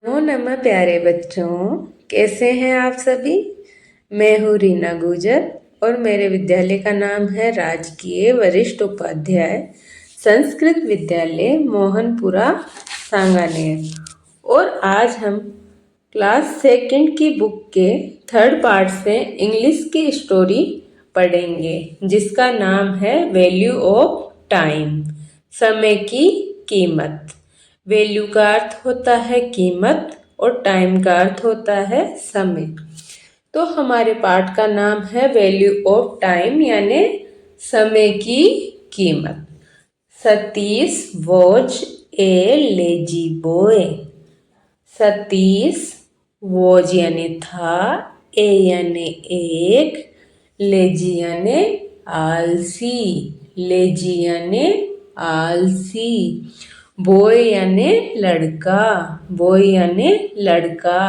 नमो नमः प्यारे बच्चों, कैसे हैं आप सभी। मैं हूँ रीना गुजर और मेरे विद्यालय का नाम है राजकीय वरिष्ठ उपाध्याय संस्कृत विद्यालय मोहनपुरा सांगानेर। और आज हम क्लास सेकंड की बुक के थर्ड पार्ट से इंग्लिश की स्टोरी पढ़ेंगे, जिसका नाम है वैल्यू ऑफ टाइम, समय की कीमत। वैल्यू का अर्थ होता है कीमत और टाइम का अर्थ होता है समय। तो हमारे पाठ का नाम है वैल्यू ऑफ टाइम यानी समय की कीमत। Satish was a lazy boy. Satish was यानी था, ए यानी एक, लेजी यानी आलसी, लेजी यानी आलसी, बॉय यानी लड़का, बॉय यानी लड़का।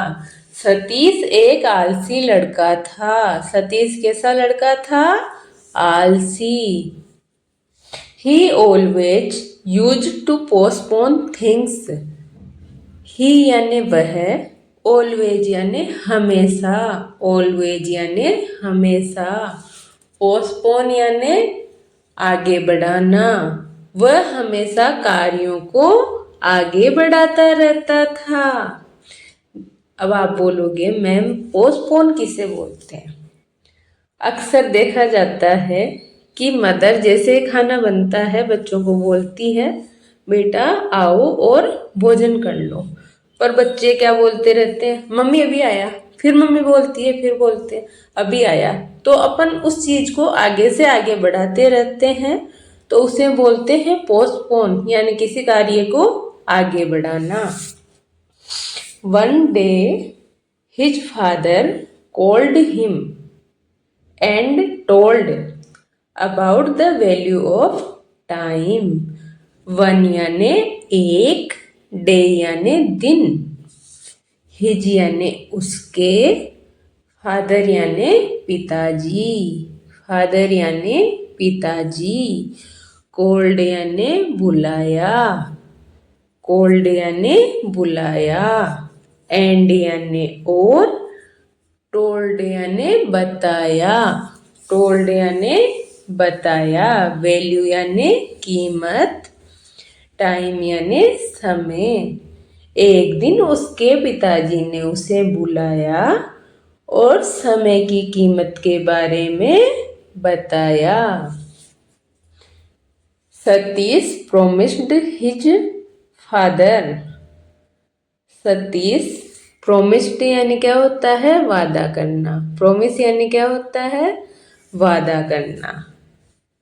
सतीश एक आलसी लड़का था। सतीश कैसा लड़का था? आलसी। He always used to postpone things. He यानी वह, always यानी हमेशा, always यानी हमेशा, postpone यानी आगे बढ़ाना। वह हमेशा कार्यों को आगे बढ़ाता रहता था। अब आप बोलोगे मैम पोस्टपोन किसे बोलते हैं? अक्सर देखा जाता है कि मदर जैसे खाना बनता है बच्चों को बोलती है बेटा आओ और भोजन कर लो, पर बच्चे क्या बोलते रहते हैं? मम्मी अभी आया। फिर मम्मी बोलती है, फिर बोलते हैं अभी आया। तो अपन उस चीज को आगे से आगे बढ़ाते रहते हैं, तो उसे बोलते हैं पोस्टपोन यानी किसी कार्य को आगे बढ़ाना। One day his father called him and told about the value of time. One यानी एक, डे यानी दिन, हिज यानी उसके, फादर यानी पिताजी, फादर यानी पिताजी, कोल्ड यानी बुलाया, कोल्ड यानी बुलाया, एंड यानी और, टोल्ड यानी बताया, टोल्ड यानी बताया, वैल्यू यानी कीमत, टाइम यानी समय। एक दिन उसके पिताजी ने उसे बुलाया और समय की कीमत के बारे में बताया। Satish promised his father. Satish promised यानी क्या होता है? वादा करना। प्रोमिस यानी क्या होता है? वादा करना।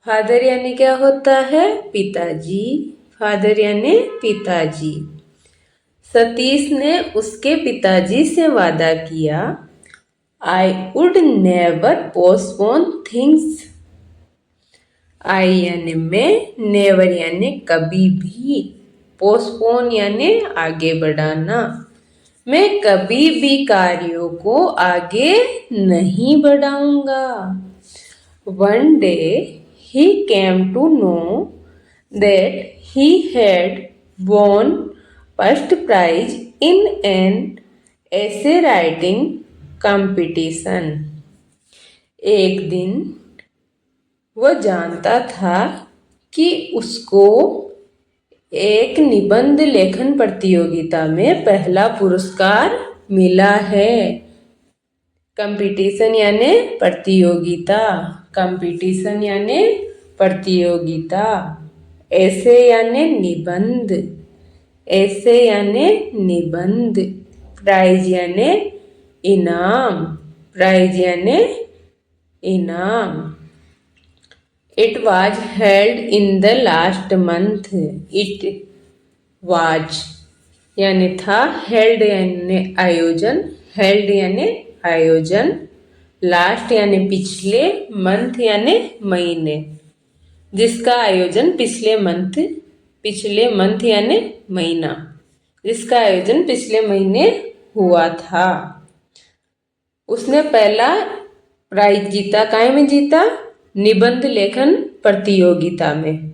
फादर यानी क्या होता है? पिताजी। फादर यानी पिताजी। सतीश ने उसके पिताजी से वादा किया I would never postpone things. I यानी मैं, नेवर यानी कभी भी, पोस्टपोन यानी आगे बढ़ाना। मैं कभी भी कार्यों को आगे नहीं बढ़ाऊंगा। One day he came to know that he had won first prize in an essay writing competition. एक दिन वह जानता था कि उसको एक निबंध लेखन प्रतियोगिता में पहला पुरस्कार मिला है। कंपटीशन यानी प्रतियोगिता, कंपटीशन यानी प्रतियोगिता। ऐसे यानी निबंध, ऐसे यानी निबंध। प्राइज यानी इनाम, प्राइज यानी इनाम। It was held in the last month. It was यानी था, held यानी आयोजन, held यानी आयोजन, लास्ट यानी पिछले, मंथ यानी महीने, जिसका आयोजन पिछले मंथ यानी महीना, जिसका आयोजन पिछले महीने हुआ था। उसने पहला प्राइज जीता। काय में जीता? निबंध लेखन प्रतियोगिता में,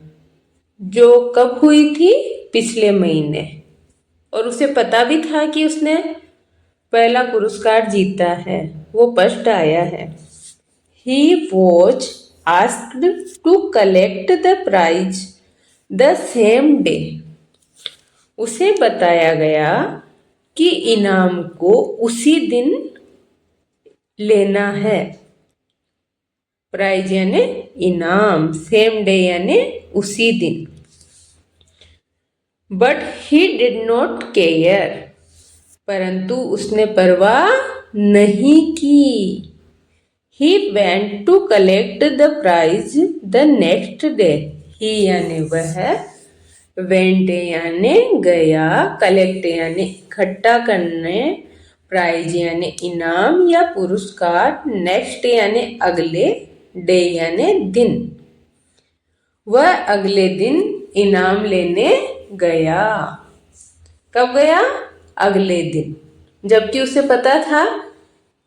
जो कब हुई थी? पिछले महीने। और उसे पता भी था कि उसने पहला पुरस्कार जीता है, वो फर्स्ट आया है। He was asked to collect the prize the same day. उसे बताया गया कि इनाम को उसी दिन लेना है। प्राइज यानी इनाम, सेम डे यानी उसी दिन। But he did not care, परंतु उसने परवाह नहीं की। He went to collect the prize the next day. He यानी वह, वेंट यानी गया, कलेक्ट यानी इकट्ठा करने, प्राइज यानी इनाम या पुरस्कार, नेक्स्ट यानी अगले, डे यानी दिन। वह अगले दिन इनाम लेने गया। कब गया? अगले दिन। जबकि उसे पता था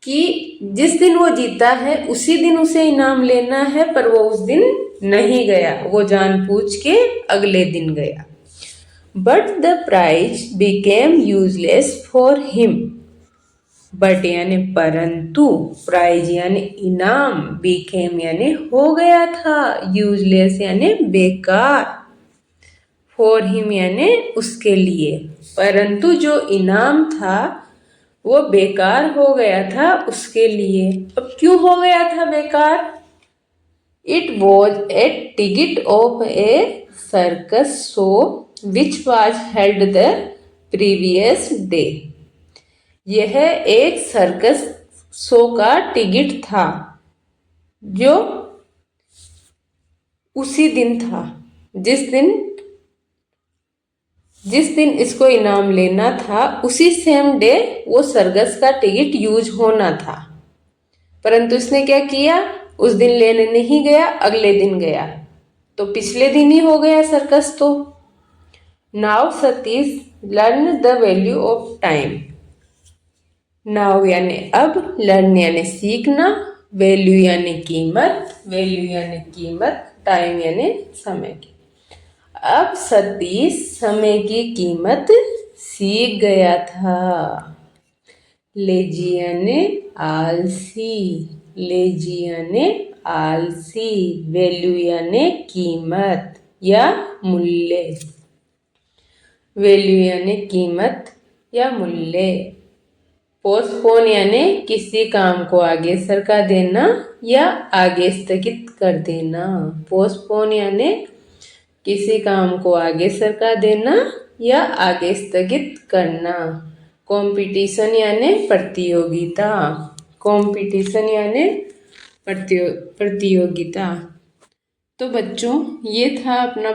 कि जिस दिन वो जीता है उसी दिन उसे इनाम लेना है, पर वो उस दिन नहीं गया, वो जानबूझ के अगले दिन गया। But the prize became useless for him. But यानी परंतु, प्राइज यानी इनाम, बिकेम यानी हो गया था, यूजलेस यानी बेकार, फॉर हिम यानी उसके लिए। परंतु जो इनाम था वो बेकार हो गया था उसके लिए। अब क्यों हो गया था बेकार? It was a ticket of A circus show which was held the previous day. यह एक सर्कस शो का टिकट था जो उसी दिन था, जिस दिन इसको इनाम लेना था उसी सेम डे वो सर्कस का टिकट यूज होना था। परंतु इसने क्या किया? उस दिन लेने नहीं गया, अगले दिन गया, तो पिछले दिन ही हो गया सर्कस। तो now Satish learn the value of time. Now यानी अब, लर्न यानी सीखना, वैल्यू यानी कीमत, टाइम यानी समय की। अब सतीश समय की कीमत सीख गया था। लेजी यानी आलसी, वैल्यू यानी कीमत या मूल्य, वैल्यू यानी कीमत या मूल्य। पोस्टपोन यानी किसी काम को आगे सरका देना या आगे स्थगित कर देना। पोस्टपोन यानी किसी काम को आगे सरका देना या आगे स्थगित करना। कंपटीशन यानी प्रतियोगिता, प्रतियोगिता। तो बच्चों, ये था अपना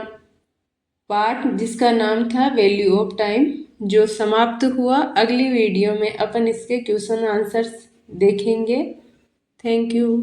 पाठ जिसका नाम था वैल्यू ऑफ टाइम, जो समाप्त हुआ। अगली वीडियो में अपन इसके क्वेश्चन आंसर्स देखेंगे। Thank you.